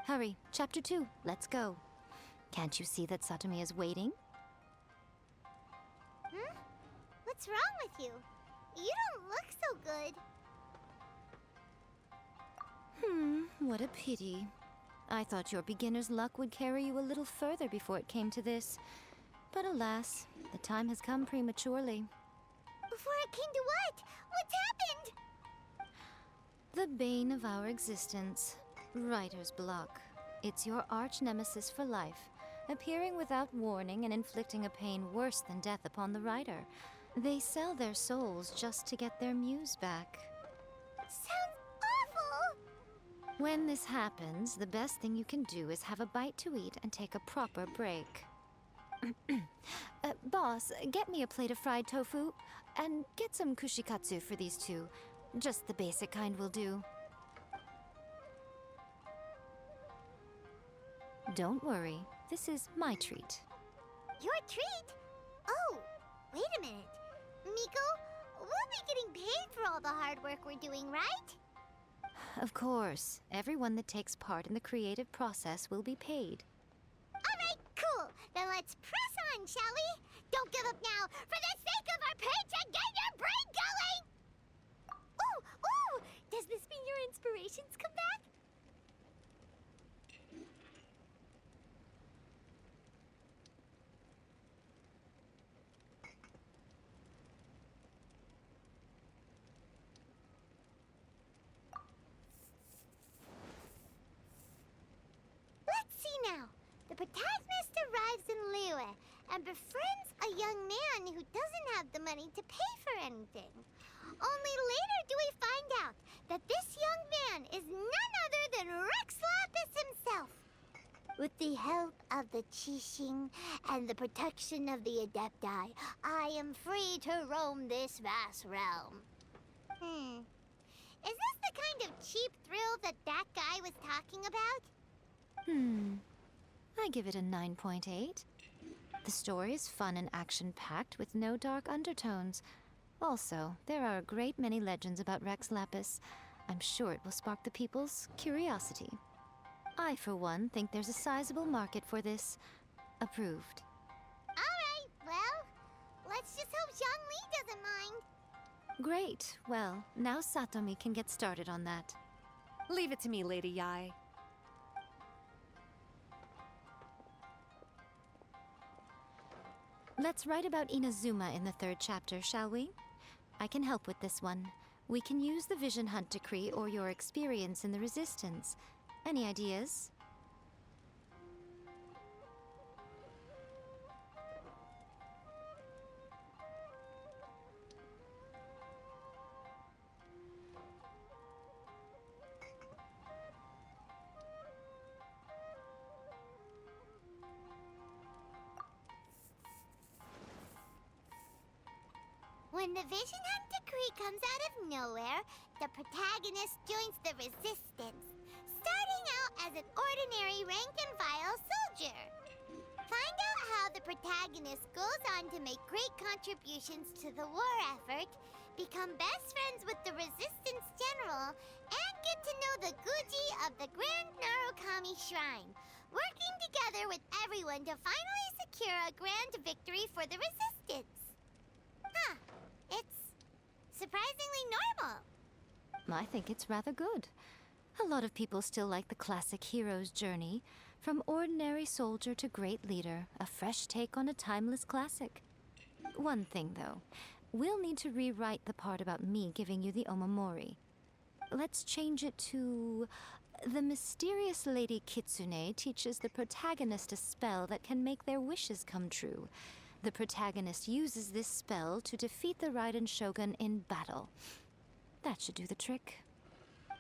Hurry, Chapter 2, let's go. Can't you see that Satomi is waiting? Hmm? What's wrong with you? You don't look so good. What a pity. I thought your beginner's luck would carry you a little further before it came to this. But alas, the time has come prematurely. Before it came to what? What's happened? The bane of our existence, writer's block. It's your arch-nemesis for life, appearing without warning and inflicting a pain worse than death upon the writer. They sell their souls just to get their muse back. Sounds awful! When this happens, the best thing you can do is have a bite to eat and take a proper break. Boss, get me a plate of fried tofu, and get some kushikatsu for these two. Just the basic kind will do. Don't worry, this is my treat. Your treat? Oh, wait a minute. Miko, we'll be getting paid for all the hard work we're doing, right? Of course, everyone that takes part in the creative process will be paid. Alright, cool. Then let's press on, shall we? Don't give up now. For the sake of our paycheck, get your brain going! Ooh! Does this mean your inspirations come back? Let's see now. The protagonist arrives in Liyue and befriends a young man who doesn't have the money to pay for anything. Only later do we find out that this young man is none other than Rex Lapis himself. With the help of the Qixing and the protection of the Adepti, I am free to roam this vast realm. Is this the kind of cheap thrill that guy was talking about? I give it a 9.8. The story is fun and action-packed with no dark undertones. Also, there are a great many legends about Rex Lapis. I'm sure it will spark the people's curiosity. I, for one, think there's a sizable market for this. Approved. Alright, well, let's just hope Zhongli doesn't mind. Great. Well, now Satomi can get started on that. Leave it to me, Lady Yai. Let's write about Inazuma in the 3rd chapter, shall we? I can help with this one. We can use the Vision Hunt decree or your experience in the Resistance. Any ideas? When the Vision Hunt decree comes out of nowhere, the protagonist joins the Resistance, starting out as an ordinary rank-and-file soldier. Find out how the protagonist goes on to make great contributions to the war effort, become best friends with the Resistance General, and get to know the Guji of the Grand Narukami Shrine, working together with everyone to finally secure a grand victory for the Resistance. Huh. It's surprisingly normal. I think it's rather good. A lot of people still like the classic hero's journey. From ordinary soldier to great leader, a fresh take on a timeless classic. One thing, though. We'll need to rewrite the part about me giving you the Omamori. Let's change it to... The mysterious Lady Kitsune teaches the protagonist a spell that can make their wishes come true. The protagonist uses this spell to defeat the Raiden Shogun in battle. That should do the trick.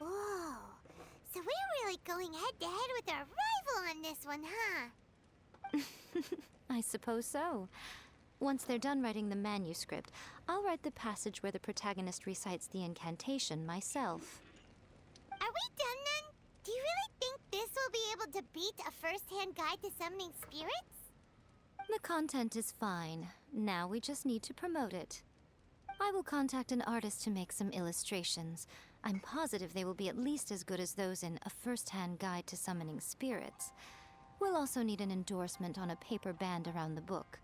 Whoa. So we're really going head-to-head with our rival on this one, huh? I suppose so. Once they're done writing the manuscript, I'll write the passage where the protagonist recites the incantation myself. Are we done then? Do you really think this will be able to beat a first-hand guide to summoning spirits? The content is fine. Now we just need to promote it. I will contact an artist to make some illustrations. I'm positive they will be at least as good as those in A First-Hand Guide to Summoning Spirits. We'll also need an endorsement on a paper band around the book.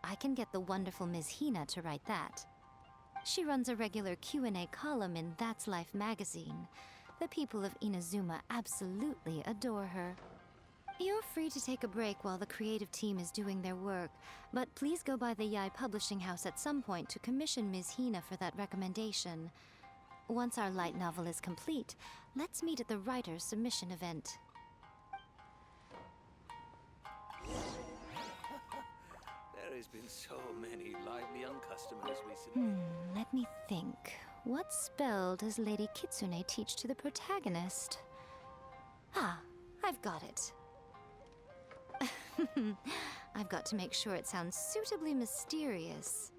I can get the wonderful Ms. Hina to write that. She runs a regular Q&A column in That's Life magazine. The people of Inazuma absolutely adore her. You're free to take a break while the creative team is doing their work, but please go by the Yai Publishing House at some point to commission Ms. Hina for that recommendation. Once our light novel is complete, let's meet at the writer's submission event. There has been so many lively young customers recently. Let me think. What spell does Lady Kitsune teach to the protagonist? Ah, I've got it. I've got to make sure it sounds suitably mysterious.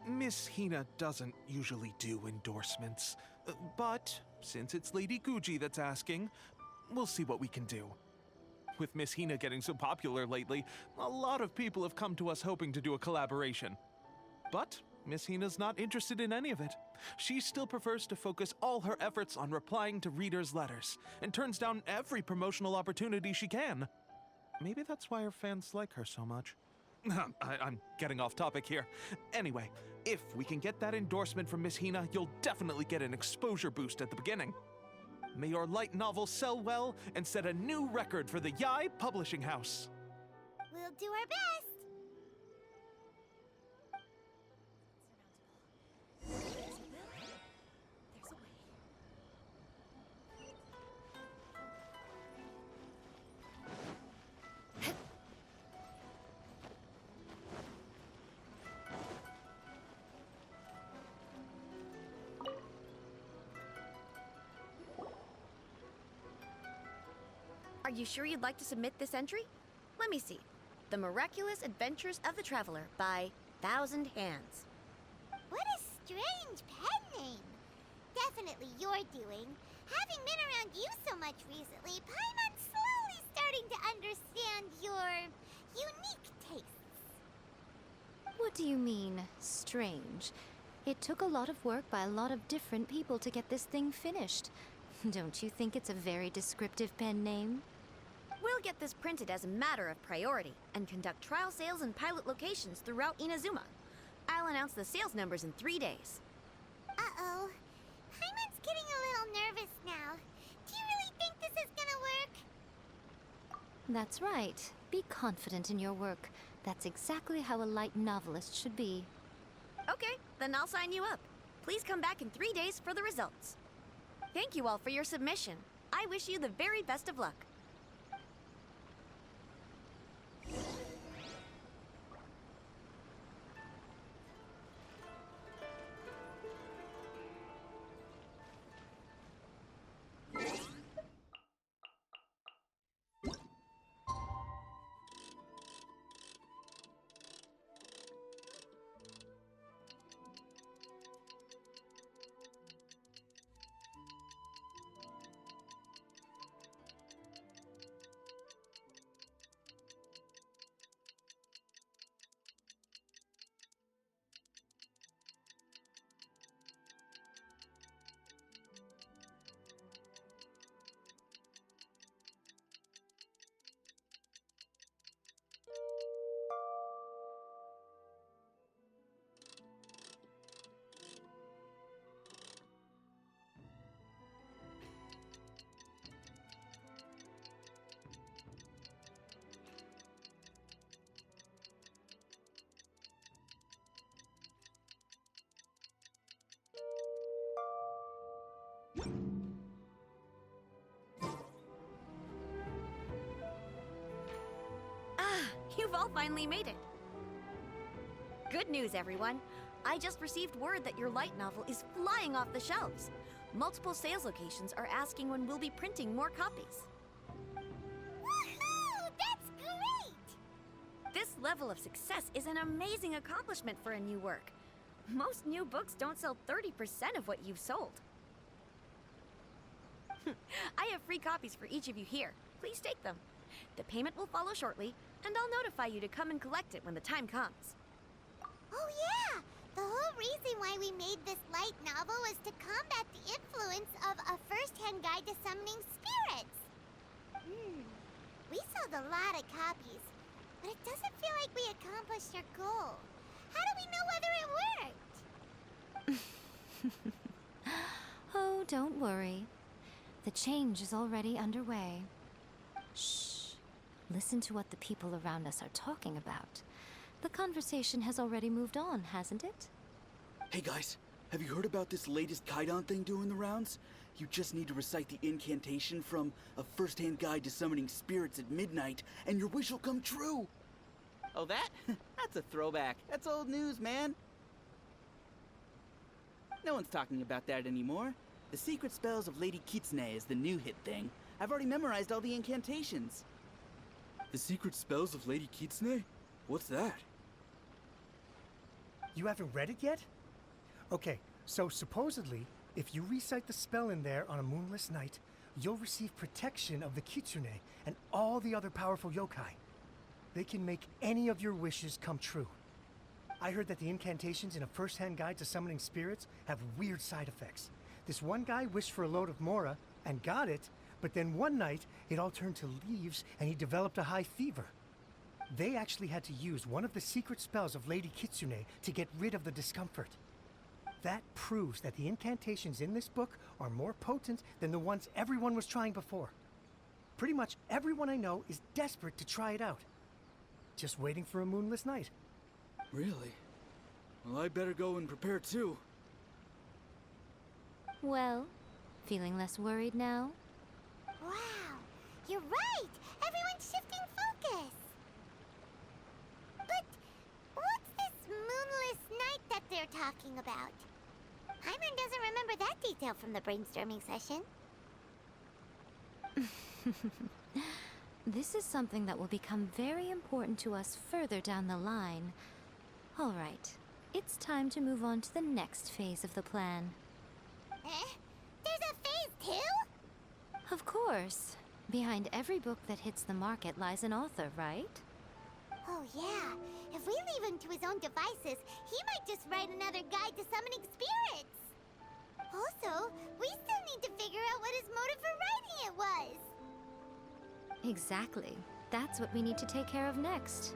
Miss Hina doesn't usually do endorsements, but since it's Lady Guji that's asking, we'll see what we can do. With Miss Hina getting so popular lately, a lot of people have come to us hoping to do a collaboration. But Miss Hina's not interested in any of it. She still prefers to focus all her efforts on replying to readers' letters, and turns down every promotional opportunity she can. Maybe that's why her fans like her so much. I'm getting off topic here. Anyway, if we can get that endorsement from Miss Hina, you'll definitely get an exposure boost at the beginning. May your light novel sell well and set a new record for the Yai Publishing House. We'll do our best. Are you sure you'd like to submit this entry? Let me see. The Miraculous Adventures of the Traveler by Thousand Hands. What a strange pen name. Definitely your doing. Having been around you so much recently, Paimon's slowly starting to understand your unique tastes. What do you mean, strange? It took a lot of work by a lot of different people to get this thing finished. Don't you think it's a very descriptive pen name? We'll get this printed as a matter of priority and conduct trial sales in pilot locations throughout Inazuma. I'll announce the sales numbers in 3 days. Uh-oh. Paimon's getting a little nervous now. Do you really think this is gonna work? That's right. Be confident in your work. That's exactly how a light novelist should be. Okay, then I'll sign you up. Please come back in 3 days for the results. Thank you all for your submission. I wish you the very best of luck. Ah, you've all finally made it. Good news, everyone. I just received word that your light novel is flying off the shelves. Multiple sales locations are asking when we'll be printing more copies. Woohoo! That's great! This level of success is an amazing accomplishment for a new work. Most new books don't sell 30% of what you've sold. I have free copies for each of you here. Please take them. The payment will follow shortly, and I'll notify you to come and collect it when the time comes. Oh yeah! The whole reason why we made this light novel was to combat the influence of a first-hand guide to summoning spirits. We sold a lot of copies, but it doesn't feel like we accomplished our goal. How do we know whether it worked? Oh, don't worry. The change is already underway. Shh. Listen to what the people around us are talking about. The conversation has already moved on, hasn't it? Hey guys, have you heard about this latest Kaidan thing doing the rounds? You just need to recite the incantation from A First-Hand Guide to Summoning Spirits at midnight, and your wish will come true! Oh, that? That's a throwback. That's old news, man. No one's talking about that anymore. The secret spells of Lady Kitsune is the new hit thing. I've already memorized all the incantations. The secret spells of Lady Kitsune? What's that? You haven't read it yet? Okay, so supposedly, if you recite the spell in there on a moonless night, you'll receive protection of the Kitsune and all the other powerful yokai. They can make any of your wishes come true. I heard that the incantations in A First-Hand Guide to Summoning Spirits have weird side effects. This one guy wished for a load of mora and got it, but then one night it all turned to leaves and he developed a high fever. They actually had to use one of the secret spells of Lady Kitsune to get rid of the discomfort. That proves that the incantations in this book are more potent than the ones everyone was trying before. Pretty much everyone I know is desperate to try it out. Just waiting for a moonless night. Really? Well, I better go and prepare too. Well, feeling less worried now? Wow, you're right! Everyone's shifting focus! But what's this moonless night that they're talking about? Hyman doesn't remember that detail from the brainstorming session. This is something that will become very important to us further down the line. All right, it's time to move on to the next phase of the plan. There's a phase 2? Of course. Behind every book that hits the market lies an author, right? Oh yeah, if we leave him to his own devices, he might just write another guide to summoning spirits. Also, we still need to figure out what his motive for writing it was. Exactly. That's what we need to take care of next.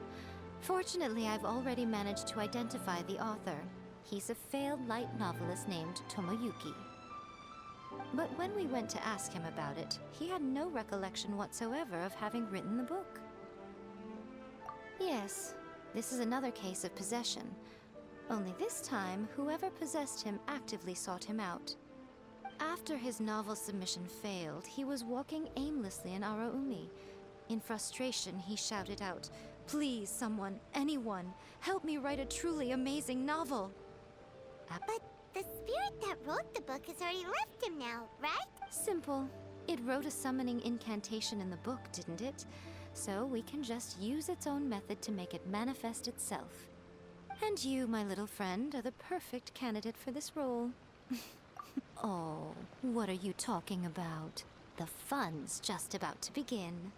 Fortunately, I've already managed to identify the author. He's a failed light novelist named Tomoyuki. But when we went to ask him about it, he had no recollection whatsoever of having written the book. Yes, this is another case of possession. Only this time, whoever possessed him actively sought him out. After his novel submission failed, he was walking aimlessly in Araumi. In frustration, he shouted out, "Please, someone, anyone, help me write a truly amazing novel!" But the spirit that wrote the book has already left him now, right? Simple. It wrote a summoning incantation in the book, didn't it? So we can just use its own method to make it manifest itself. And you, my little friend, are the perfect candidate for this role. Oh, what are you talking about? The fun's just about to begin.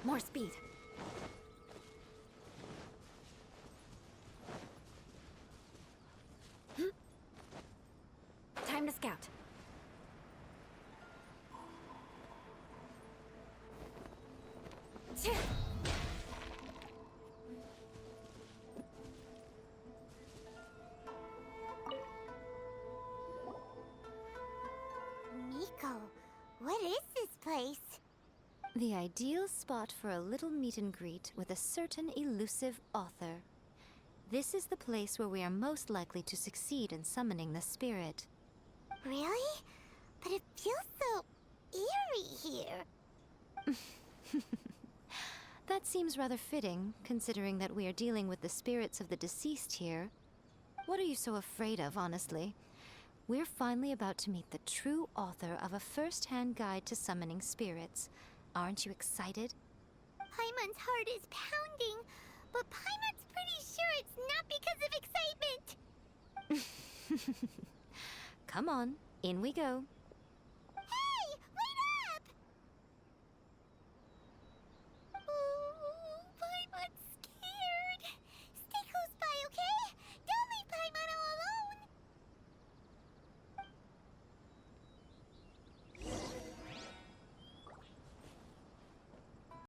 More speed. Time to scout. place? The ideal spot for a little meet and greet with a certain elusive author. This is the place where we are most likely to succeed in summoning the spirit. Really? But it feels so eerie here. That seems rather fitting, considering that we are dealing with the spirits of the deceased here. What are you so afraid of, honestly? We're finally about to meet the true author of a first-hand guide to summoning spirits. Aren't you excited? Paimon's heart is pounding, but Paimon's pretty sure it's not because of excitement. Come on, in we go.